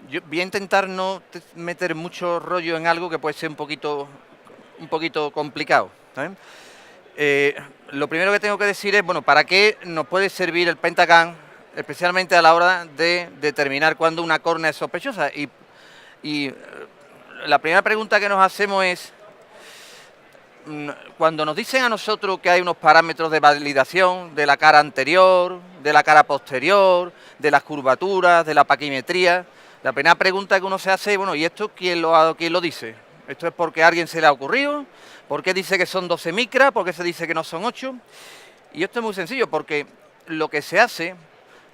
Yo voy a intentar no meter mucho rollo en algo que puede ser un poquito complicado, ¿sabes? Eh, lo primero que tengo que decir es, bueno, ¿para qué nos puede servir el Pentacam, especialmente a la hora de determinar cuándo una córnea es sospechosa? Y la primera pregunta que nos hacemos es, cuando nos dicen a nosotros que hay unos parámetros de validación de la cara anterior, de la cara posterior, de las curvaturas, de la paquimetría, la primera pregunta que uno se hace es, bueno, ¿y esto quién lo dice? ¿Esto es porque a alguien se le ha ocurrido? ¿Por qué dice que son 12 micras? ¿Por qué se dice que no son 8? Y esto es muy sencillo, porque lo que se hace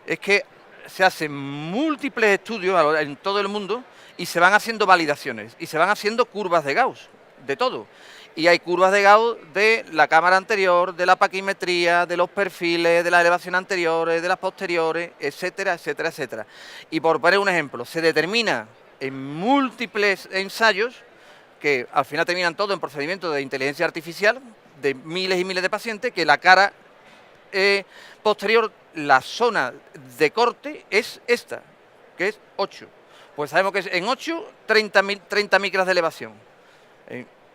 es que se hacen múltiples estudios en todo el mundo y se van haciendo validaciones y se van haciendo curvas de Gauss, de todo. Y hay curvas de Gauss de la cámara anterior, de la paquimetría, de los perfiles, de las elevaciones anteriores, de las posteriores, etcétera, etcétera, etcétera. Y por poner un ejemplo, se determina en múltiples ensayos, que al final terminan todo en procedimientos de inteligencia artificial, de miles y miles de pacientes, que la cara posterior, la zona de corte es esta, que es 8. Pues sabemos que es en 8, 30 micras de elevación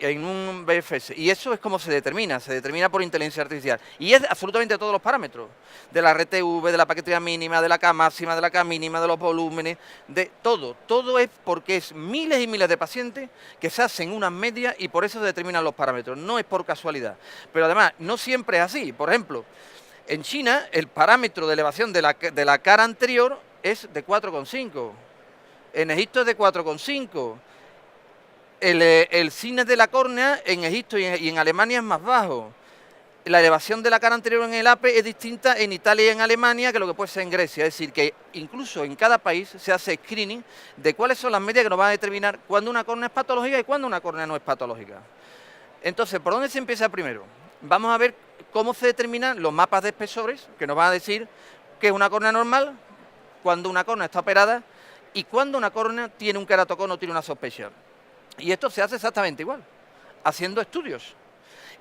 en un BFS. Y eso es como se determina por inteligencia artificial. Y es absolutamente todos los parámetros, de la RTV, de la paquetería mínima, de la K máxima, de la K mínima, de los volúmenes, de todo. Todo es porque es miles y miles de pacientes que se hacen unas medias y por eso se determinan los parámetros. No es por casualidad. Pero además, no siempre es así. Por ejemplo, en China, el parámetro de elevación de la cara anterior es de 4,5. En Egipto es de 4,5. El cine de la córnea en Egipto y en Alemania es más bajo. La elevación de la cara anterior en el APE es distinta en Italia y en Alemania que lo que puede ser en Grecia. Es decir, que incluso en cada país se hace screening de cuáles son las medias que nos van a determinar cuándo una córnea es patológica y cuándo una córnea no es patológica. Entonces, ¿por dónde se empieza primero? Vamos a ver cómo se determinan los mapas de espesores, que nos van a decir qué es una córnea normal, cuando una córnea está operada y cuando una córnea tiene un queratocono o tiene una sospecha. Y esto se hace exactamente igual, haciendo estudios.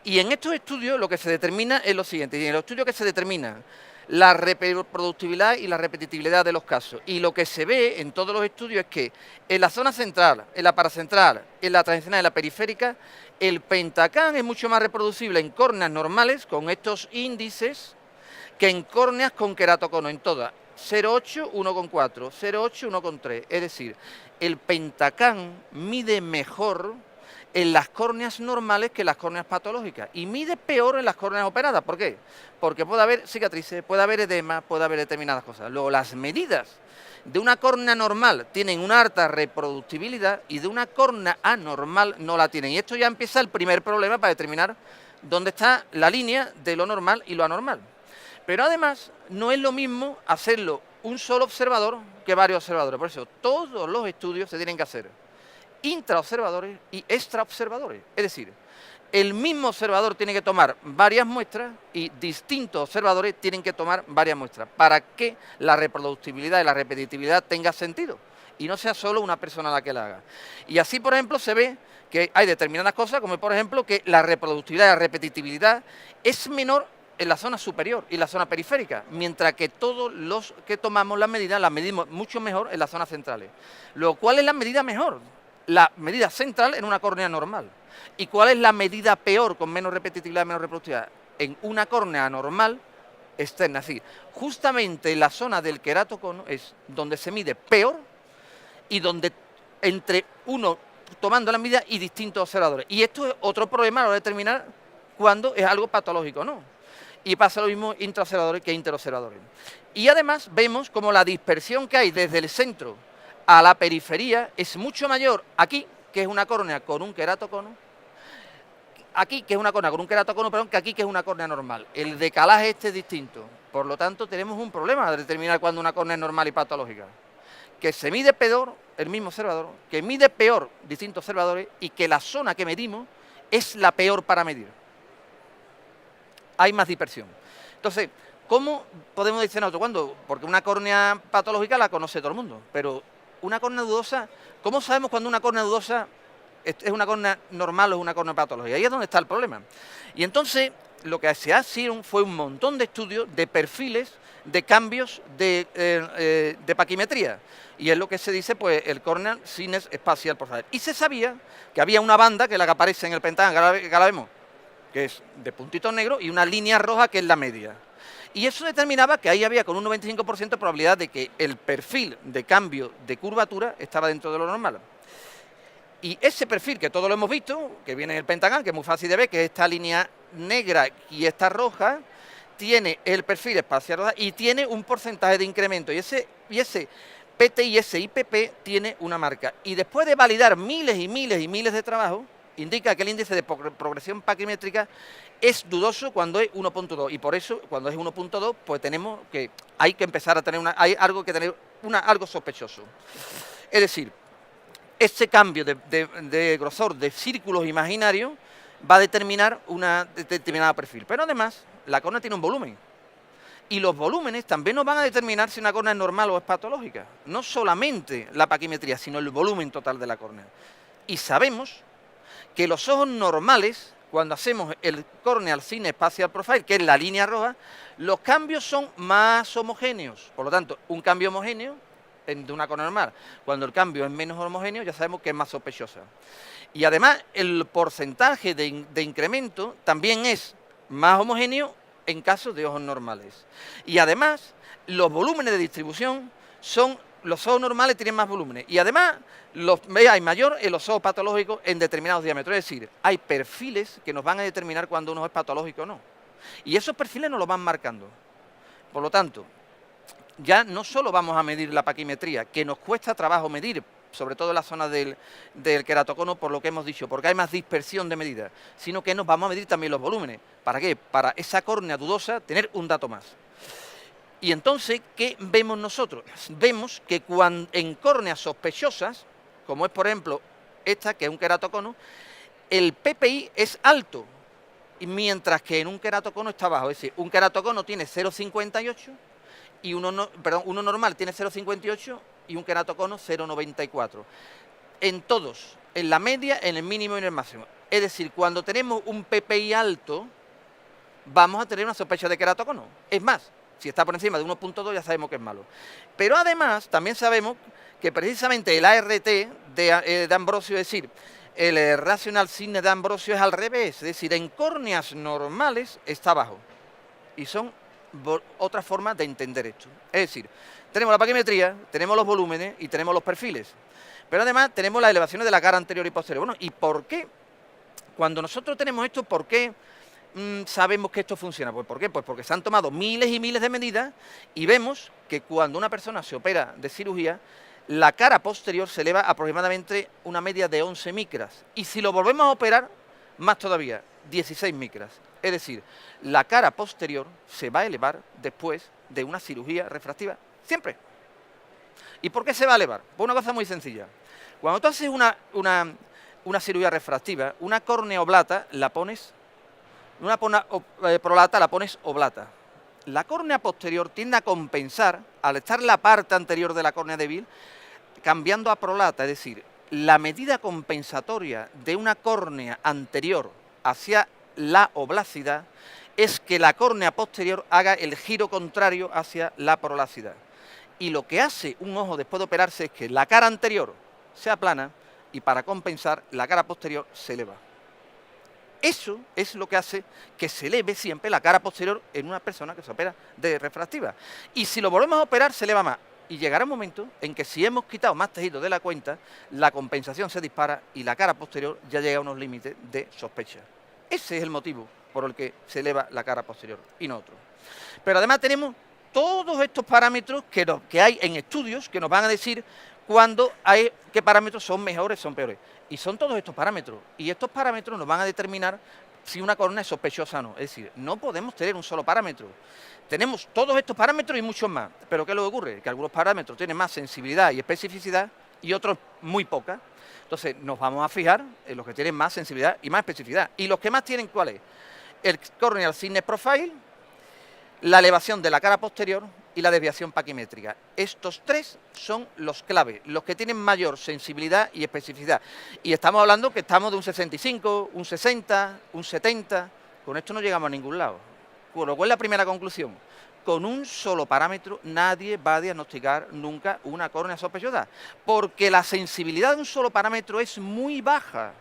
Y en estos estudios lo que se determina es lo siguiente, y en los estudios que se determina la reproductibilidad y la repetitividad de los casos. Y lo que se ve en todos los estudios es que en la zona central, en la paracentral, en la transicional y en la periférica, el Pentacam es mucho más reproducible en córneas normales con estos índices que en córneas con queratocono, en todas. 0,8, 1,4, 0,8, 1,3. Es decir, el Pentacam mide mejor en las córneas normales que en las córneas patológicas y mide peor en las córneas operadas. ¿Por qué? Porque puede haber cicatrices, puede haber edema, puede haber determinadas cosas. Luego, las medidas de una córnea normal tienen una alta reproductibilidad y de una córnea anormal no la tienen. Y esto ya empieza el primer problema para determinar dónde está la línea de lo normal y lo anormal. Pero además, no es lo mismo hacerlo un solo observador que varios observadores. Por eso, todos los estudios se tienen que hacer intraobservadores y extraobservadores. Es decir, el mismo observador tiene que tomar varias muestras y distintos observadores tienen que tomar varias muestras para que la reproductibilidad y la repetitividad tenga sentido y no sea solo una persona la que la haga. Y así, por ejemplo, se ve que hay determinadas cosas, como por ejemplo que la reproductibilidad y la repetitividad es menor en la zona superior y la zona periférica, mientras que todos los que tomamos las medidas las medimos mucho mejor en las zonas centrales. Luego, ¿cuál es la medida mejor? La medida central en una córnea normal. ¿Y cuál es la medida peor, con menos repetitividad, menos reproductividad? En una córnea normal externa. Así, justamente la zona del queratocono es donde se mide peor y donde entre uno tomando la medida y distintos observadores. Y esto es otro problema a la hora de determinar cuándo es algo patológico o no. Y pasa lo mismo intraobservadores que interobservadores. Y además vemos como la dispersión que hay desde el centro a la periferia es mucho mayor aquí, que es una córnea con un queratocono, aquí, que es una córnea con un queratocono, perdón, que aquí, que es una córnea normal. El decalaje este es distinto. Por lo tanto, tenemos un problema de determinar cuándo una córnea es normal y patológica. Que se mide peor el mismo observador, que mide peor distintos observadores y que la zona que medimos es la peor para medir. Hay más dispersión. Entonces, ¿cómo podemos decir nosotros cuándo? Porque una córnea patológica la conoce todo el mundo, pero una córnea dudosa, ¿cómo sabemos cuando una córnea dudosa es una córnea normal o es una córnea patológica? Ahí es donde está el problema. Y entonces, lo que se hicieron fue un montón de estudios de perfiles de cambios de paquimetría. Y es lo que se dice, pues, el Corneal Sinus Spatial Profile. Y se sabía que había una banda, que es la que aparece en el pentagrama, que la vemos, que es de puntitos negros, y una línea roja, que es la media. Y eso determinaba que ahí había con un 95% de probabilidad de que el perfil de cambio de curvatura estaba dentro de lo normal. Y ese perfil, que todos lo hemos visto, que viene en el pentagrama, que es muy fácil de ver, que es esta línea negra y esta roja, tiene el perfil espacial roja y tiene un porcentaje de incremento. Y ese PT y ese IPP tiene una marca. Y después de validar miles y miles y miles de trabajos, indica que el índice de progresión paquimétrica es dudoso cuando es 1.2. Y por eso, cuando es 1.2, pues hay que empezar a tener algo sospechoso. Es decir, ese cambio de grosor de círculos imaginarios va a determinar un determinado perfil. Pero además, la córnea tiene un volumen. Y los volúmenes también nos van a determinar si una córnea es normal o es patológica. No solamente la paquimetría, sino el volumen total de la córnea. Y sabemos que los ojos normales, cuando hacemos el Corneal Sinus Spatial Profile, que es la línea roja, los cambios son más homogéneos. Por lo tanto, un cambio homogéneo de una córnea normal. Cuando el cambio es menos homogéneo, ya sabemos que es más sospechosa. Y además, el porcentaje de incremento también es más homogéneo en caso de ojos normales. Y además, los volúmenes de distribución los ojos normales tienen más volúmenes. Y además, hay mayor en los ojos patológicos en determinados diámetros. Es decir, hay perfiles que nos van a determinar cuando uno es patológico o no. Y esos perfiles nos los van marcando. Por lo tanto, ya no solo vamos a medir la paquimetría, que nos cuesta trabajo medir, sobre todo en la zona del queratocono, por lo que hemos dicho, porque hay más dispersión de medidas, sino que nos vamos a medir también los volúmenes. ¿Para qué? Para esa córnea dudosa tener un dato más. Y entonces, ¿qué vemos nosotros? Vemos que en córneas sospechosas, como es por ejemplo esta, que es un queratocono, el PPI es alto, mientras que en un queratocono está bajo. Es decir, un queratocono tiene 0,58 y uno normal tiene 0,58 y un queratocono 0,94. En todos, en la media, en el mínimo y en el máximo. Es decir, cuando tenemos un PPI alto, vamos a tener una sospecha de queratocono. Es más, si está por encima de 1.2 ya sabemos que es malo. Pero además, también sabemos que precisamente el ART de Ambrosio, es decir, el Rational Sign de Ambrosio es al revés. Es decir, en córneas normales está bajo. Y son otra forma de entender esto. Es decir, tenemos la paquimetría, tenemos los volúmenes y tenemos los perfiles. Pero además tenemos las elevaciones de la cara anterior y posterior. Bueno, ¿y por qué? Cuando nosotros tenemos esto, ¿por qué sabemos que esto funciona? Pues ¿por qué? Pues porque se han tomado miles y miles de medidas y vemos que cuando una persona se opera de cirugía, la cara posterior se eleva aproximadamente una media de 11 micras. Y si lo volvemos a operar, más todavía, 16 micras. Es decir, la cara posterior se va a elevar después de una cirugía refractiva, siempre. ¿Y por qué se va a elevar? Pues una cosa muy sencilla. Cuando tú haces una cirugía refractiva, una córnea oblata la pones, una prolata la pones oblata. La córnea posterior tiende a compensar, al estar la parte anterior de la córnea débil, cambiando a prolata, es decir, la medida compensatoria de una córnea anterior hacia la oblacidad es que la córnea posterior haga el giro contrario hacia la prolacidad. Y lo que hace un ojo después de operarse es que la cara anterior se aplana y para compensar la cara posterior se eleva. Eso es lo que hace que se eleve siempre la cara posterior en una persona que se opera de refractiva. Y si lo volvemos a operar, se eleva más. Y llegará un momento en que si hemos quitado más tejido de la cuenta, la compensación se dispara y la cara posterior ya llega a unos límites de sospecha. Ese es el motivo por el que se eleva la cara posterior y no otro. Pero además tenemos todos estos parámetros que hay en estudios que nos van a decir qué parámetros son mejores, son peores. Y son todos estos parámetros. Y estos parámetros nos van a determinar si una córnea es sospechosa o no. Es decir, no podemos tener un solo parámetro. Tenemos todos estos parámetros y muchos más. Pero ¿qué es lo que ocurre? Que algunos parámetros tienen más sensibilidad y especificidad y otros muy poca. Entonces nos vamos a fijar en los que tienen más sensibilidad y más especificidad. ¿Y los que más tienen cuál es? El Corneal Sinus Profile, la elevación de la cara posterior y la desviación paquimétrica. Estos tres son los claves, los que tienen mayor sensibilidad y especificidad. Y estamos hablando que estamos de un 65, un 60, un 70, Con esto no llegamos a ningún lado. Con lo cual, la primera conclusión: con un solo parámetro nadie va a diagnosticar nunca una córnea sospechosa, porque la sensibilidad de un solo parámetro es muy baja.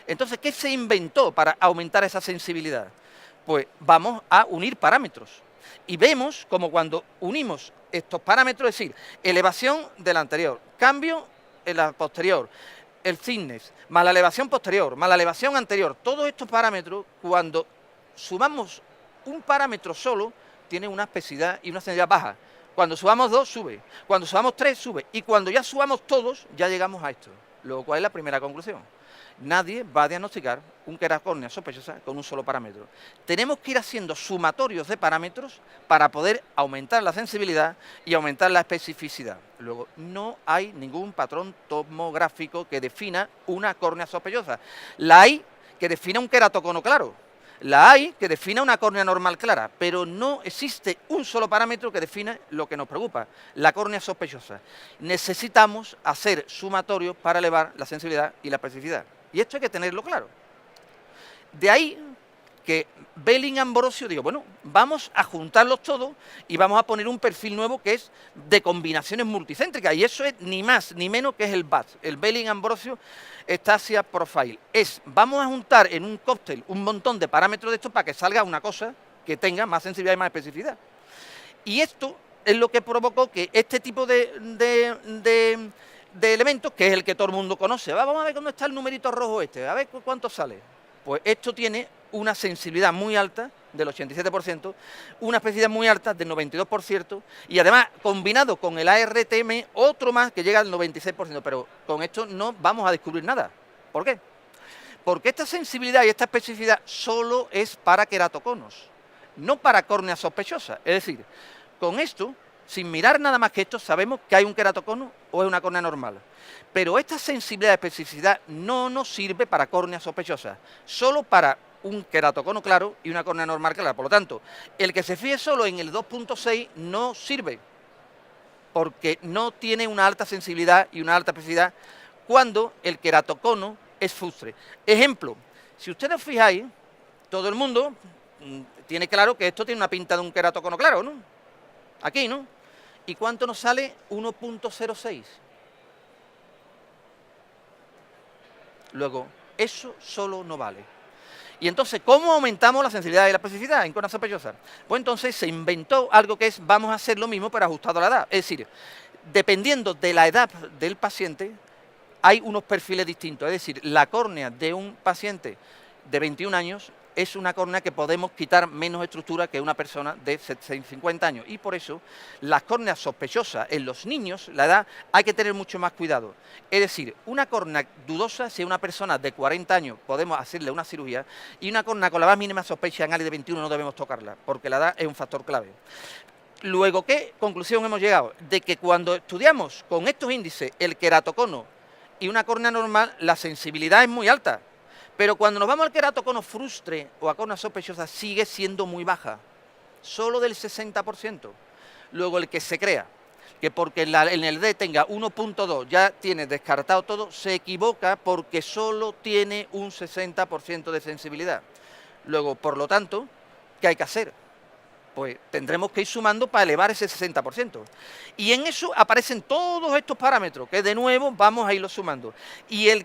Entonces, ¿qué se inventó para aumentar esa sensibilidad? Pues vamos a unir parámetros. Y vemos como cuando unimos estos parámetros, es decir, elevación de la anterior, cambio en la posterior, el thickness, más la elevación posterior, más la elevación anterior, todos estos parámetros, cuando sumamos un parámetro solo, tiene una espesidad y una sensibilidad baja. Cuando sumamos 2, sube. Cuando sumamos 3, sube. Y cuando ya sumamos todos, ya llegamos a esto. Luego, ¿cuál es la primera conclusión? Nadie va a diagnosticar un queratocornea sospechosa con un solo parámetro. Tenemos que ir haciendo sumatorios de parámetros para poder aumentar la sensibilidad y aumentar la especificidad. Luego, no hay ningún patrón tomográfico que defina una córnea sospechosa. La hay que defina un queratocono claro. La hay que defina una córnea normal clara, pero no existe un solo parámetro que define lo que nos preocupa, la córnea sospechosa. Necesitamos hacer sumatorios para elevar la sensibilidad y la especificidad. Y esto hay que tenerlo claro. De ahí que Belling-Ambrosio digo, bueno, vamos a juntarlos todos y vamos a poner un perfil nuevo que es de combinaciones multicéntricas. Y eso es ni más ni menos que es el BAT, el Belling-Ambrosio Estasia Profile. Vamos a juntar en un cóctel un montón de parámetros de estos para que salga una cosa que tenga más sensibilidad y más especificidad. Y esto es lo que provocó que este tipo de elementos, que es el que todo el mundo conoce, vamos a ver dónde está el numerito rojo este, a ver cuánto sale. Pues esto tiene una sensibilidad muy alta, del 87%, una especificidad muy alta, del 92%, y además, combinado con el ARTM, otro más que llega al 96%, pero con esto no vamos a descubrir nada. ¿Por qué? Porque esta sensibilidad y esta especificidad solo es para queratoconos, no para córneas sospechosas. Es decir, con esto, sin mirar nada más que esto, sabemos que hay un queratocono o es una córnea normal. Pero esta sensibilidad y especificidad no nos sirve para córneas sospechosas, solo para un queratocono claro y una córnea normal clara. Por lo tanto, el que se fíe solo en el 2.6 no sirve, porque no tiene una alta sensibilidad y una alta especificidad cuando el queratocono es fustre. Ejemplo, si ustedes os fijáis, todo el mundo tiene claro que esto tiene una pinta de un queratocono claro, ¿no? Aquí, ¿no? ¿Y cuánto nos sale? 1.06. Luego, eso solo no vale. Y entonces, ¿cómo aumentamos la sensibilidad y la especificidad en córneas sospechosas? Pues entonces se inventó algo que es, vamos a hacer lo mismo pero ajustado a la edad. Es decir, dependiendo de la edad del paciente, hay unos perfiles distintos. Es decir, la córnea de un paciente de 21 años es una córnea que podemos quitar menos estructura que una persona de 50 años. Y por eso, las córneas sospechosas en los niños, la edad, hay que tener mucho más cuidado. Es decir, una córnea dudosa, si es una persona de 40 años, podemos hacerle una cirugía, y una córnea con la más mínima sospecha en alguien de 21 no debemos tocarla, porque la edad es un factor clave. Luego, ¿qué conclusión hemos llegado? De que cuando estudiamos con estos índices el queratocono y una córnea normal, la sensibilidad es muy alta. Pero cuando nos vamos al queratocono frustre o a córnea sospechosa, sigue siendo muy baja, solo del 60%. Luego el que se crea que porque en el D tenga 1.2 ya tiene descartado todo, se equivoca porque solo tiene un 60% de sensibilidad. Luego, por lo tanto, ¿qué hay que hacer? Pues tendremos que ir sumando para elevar ese 60%. Y en eso aparecen todos estos parámetros, que de nuevo vamos a irlos sumando. Y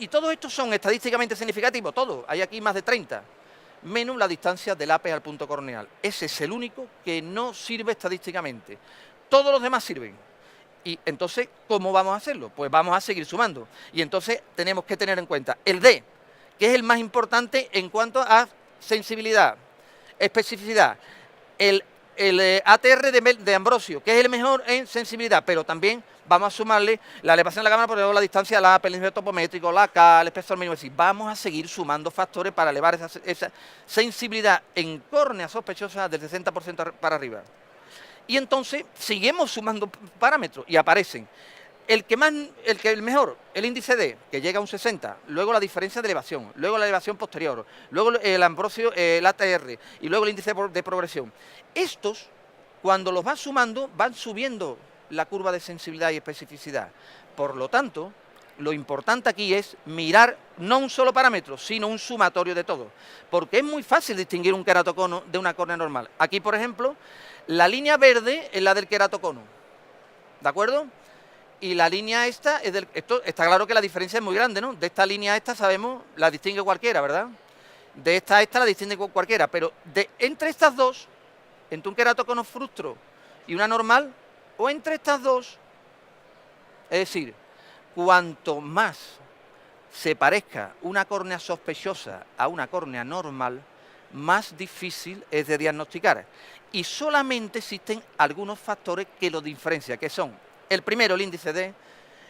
todos estos son estadísticamente significativos, todos, hay aquí más de 30, menos la distancia del ápice al punto corneal. Ese es el único que no sirve estadísticamente. Todos los demás sirven. Y entonces, ¿cómo vamos a hacerlo? Pues vamos a seguir sumando. Y entonces tenemos que tener en cuenta el D, que es el más importante en cuanto a sensibilidad, especificidad. El ATR de Ambrosio, que es el mejor en sensibilidad, pero también vamos a sumarle la elevación de la cámara, por ejemplo, la distancia, la APE, el nivel topométrico, la K, el espesor mínimo. Es decir, vamos a seguir sumando factores para elevar esa sensibilidad en córneas sospechosas del 60% para arriba. Y entonces seguimos sumando parámetros y aparecen el mejor, el índice D, que llega a un 60, luego la diferencia de elevación, luego la elevación posterior, luego el Ambrosio, el ATR, y luego el índice de progresión. Estos, cuando los vas sumando, van subiendo la curva de sensibilidad y especificidad. Por lo tanto, lo importante aquí es mirar no un solo parámetro, sino un sumatorio de todo. Porque es muy fácil distinguir un queratocono de una córnea normal. Aquí, por ejemplo, la línea verde es la del queratocono, ¿de acuerdo? Y la línea esta es del... Esto está claro que la diferencia es muy grande, ¿no? De esta línea a esta sabemos, la distingue cualquiera, ¿verdad? De esta a esta la distingue cualquiera, pero entre estas dos, entre un queratocono frustro y una normal, o entre estas dos, es decir, cuanto más se parezca una córnea sospechosa a una córnea normal, más difícil es de diagnosticar. Y solamente existen algunos factores que lo diferencian, que son, el primero, el índice D,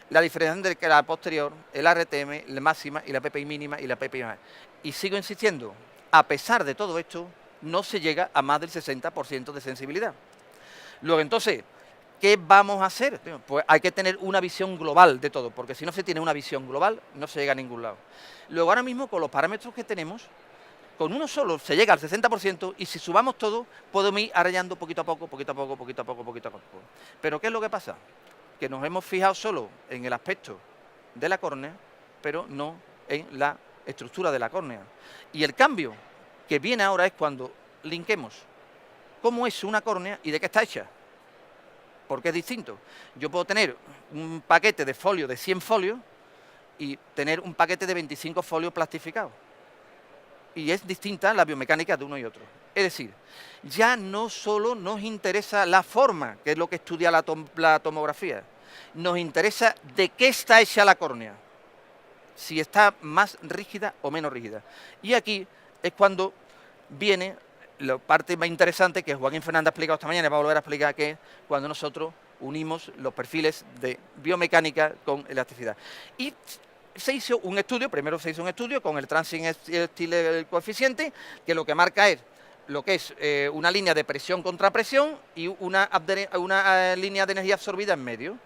la diferenciación de la posterior, el RTM, la máxima y la PPI mínima y la PPI máxima. Y sigo insistiendo, a pesar de todo esto, no se llega a más del 60% de sensibilidad. Luego, entonces, ¿qué vamos a hacer? Pues hay que tener una visión global de todo, porque si no se tiene una visión global, no se llega a ningún lado. Luego, ahora mismo, con los parámetros que tenemos, con uno solo se llega al 60% y si subamos todo, podemos ir arreglando poquito a poco, poquito a poco, poquito a poco, poquito a poco. Pero ¿qué es lo que pasa? Que nos hemos fijado solo en el aspecto de la córnea, pero no en la estructura de la córnea. Y el cambio que viene ahora es cuando linquemos cómo es una córnea y de qué está hecha. Porque es distinto. Yo puedo tener un paquete de folio de 100 folios y tener un paquete de 25 folios plastificados. Y es distinta la biomecánica de uno y otro. Es decir, ya no solo nos interesa la forma, que es lo que estudia la tomografía, nos interesa de qué está hecha la córnea, si está más rígida o menos rígida. Y aquí es cuando viene la parte más interesante que Joaquín Fernández ha explicado esta mañana y va a volver a explicar, que es cuando nosotros unimos los perfiles de biomecánica con elasticidad. Y se hizo un estudio, primero se hizo un estudio con el Transient Steel coeficiente, que lo que marca es lo que es una línea de presión contra presión y una línea de energía absorbida en medio.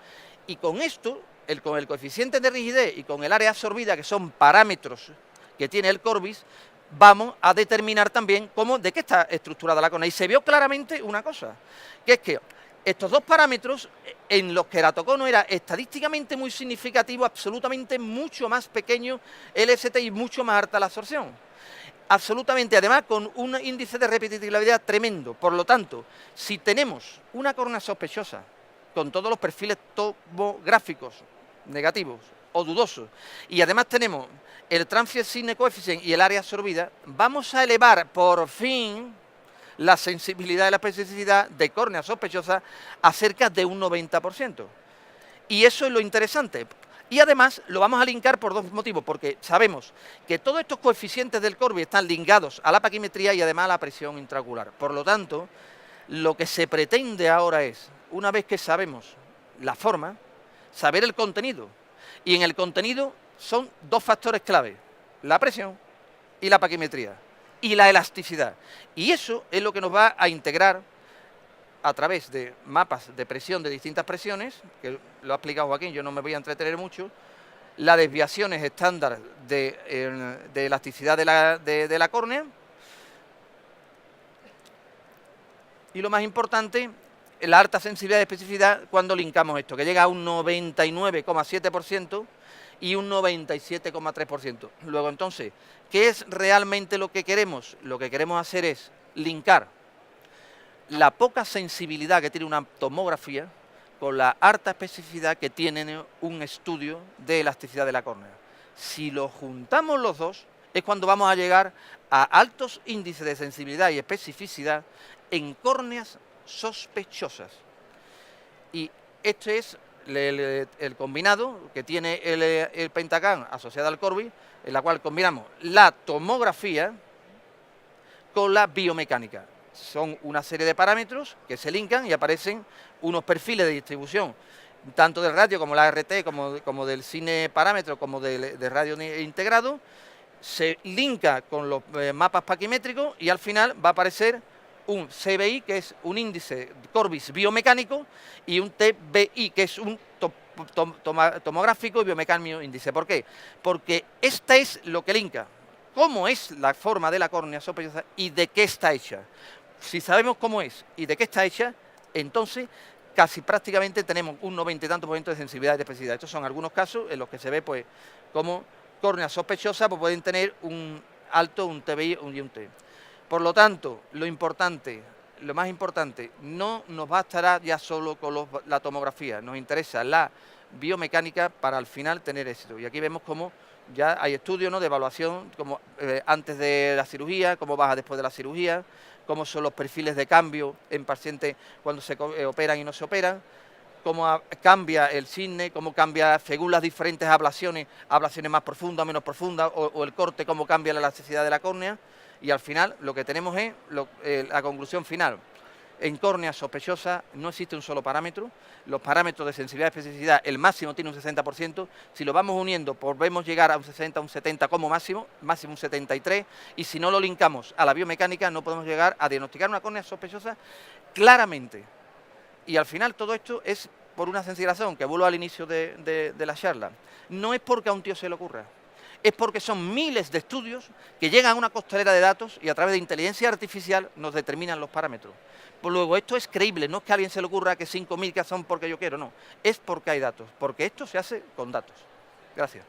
Y con esto, con el coeficiente de rigidez y con el área absorbida, que son parámetros que tiene el Corbis, vamos a determinar también de qué está estructurada la córnea. Y se vio claramente una cosa, que es que estos dos parámetros en los queratoconos era estadísticamente muy significativo, absolutamente mucho más pequeño el ST y mucho más alta la absorción. Absolutamente, además con un índice de repetitividad tremendo. Por lo tanto, si tenemos una córnea sospechosa con todos los perfiles tomográficos negativos o dudosos, y además tenemos el Transient Steel coeficiente y el área absorbida, vamos a elevar por fin la sensibilidad y la especificidad de córnea sospechosa a cerca de un 90%. Y eso es lo interesante. Y además lo vamos a linkar por dos motivos, porque sabemos que todos estos coeficientes del Corbis están linkados a la paquimetría y además a la presión intraocular. Por lo tanto, lo que se pretende ahora es, una vez que sabemos la forma, saber el contenido. Y en el contenido son dos factores clave, la presión y la paquimetría. Y la elasticidad. Y eso es lo que nos va a integrar a través de mapas de presión de distintas presiones, que lo ha explicado Joaquín, yo no me voy a entretener mucho, las desviaciones estándar de elasticidad de la córnea, y lo más importante, la alta sensibilidad y especificidad cuando linkamos esto, que llega a un 99,7% y un 97,3%. Luego, entonces, ¿qué es realmente lo que queremos? Lo que queremos hacer es linkar la poca sensibilidad que tiene una tomografía con la alta especificidad que tiene un estudio de elasticidad de la córnea. Si lo juntamos los dos, es cuando vamos a llegar a altos índices de sensibilidad y especificidad en córneas sospechosas. Y este es el combinado que tiene el Pentacam asociado al Corbis, en la cual combinamos la tomografía con la biomecánica. Son una serie de parámetros que se linkan y aparecen unos perfiles de distribución, tanto del radio como la RT, como del cine parámetro, como de radio integrado. Se linka con los mapas paquimétricos y al final va a aparecer un CBI, que es un índice Corbis biomecánico, y un TBI, que es un tomográfico y biomecánico índice. ¿Por qué? Porque esta es lo que linka cómo es la forma de la córnea sospechosa y de qué está hecha. Si sabemos cómo es y de qué está hecha, entonces casi prácticamente tenemos un 90 y tantos por ciento de sensibilidad y de especificidad. Estos son algunos casos en los que se ve pues como córneas sospechosas pues, pueden tener un alto, un TBI y un T. Por lo tanto, lo más importante, no nos bastará ya solo con la tomografía, nos interesa la biomecánica para al final tener éxito. Y aquí vemos cómo ya hay estudios, ¿no?, de evaluación, como antes de la cirugía, cómo baja después de la cirugía, cómo son los perfiles de cambio en pacientes cuando se operan y no se operan, cómo cambia el cisne, cómo cambia según las diferentes ablaciones más profundas, menos profundas, o el corte, cómo cambia la elasticidad de la córnea, y al final lo que tenemos es la conclusión final. En córneas sospechosas no existe un solo parámetro, los parámetros de sensibilidad y especificidad, el máximo tiene un 60%, si lo vamos uniendo podemos llegar a un 60, un 70 como máximo, máximo un 73, y si no lo linkamos a la biomecánica no podemos llegar a diagnosticar una córnea sospechosa claramente. Y al final todo esto es por una sencilla razón, que vuelvo al inicio de la charla, no es porque a un tío se le ocurra, es porque son miles de estudios que llegan a una costelera de datos y a través de inteligencia artificial nos determinan los parámetros. Pues luego, esto es creíble, no es que a alguien se le ocurra que 5.000 que son porque yo quiero, no, es porque hay datos, porque esto se hace con datos. Gracias.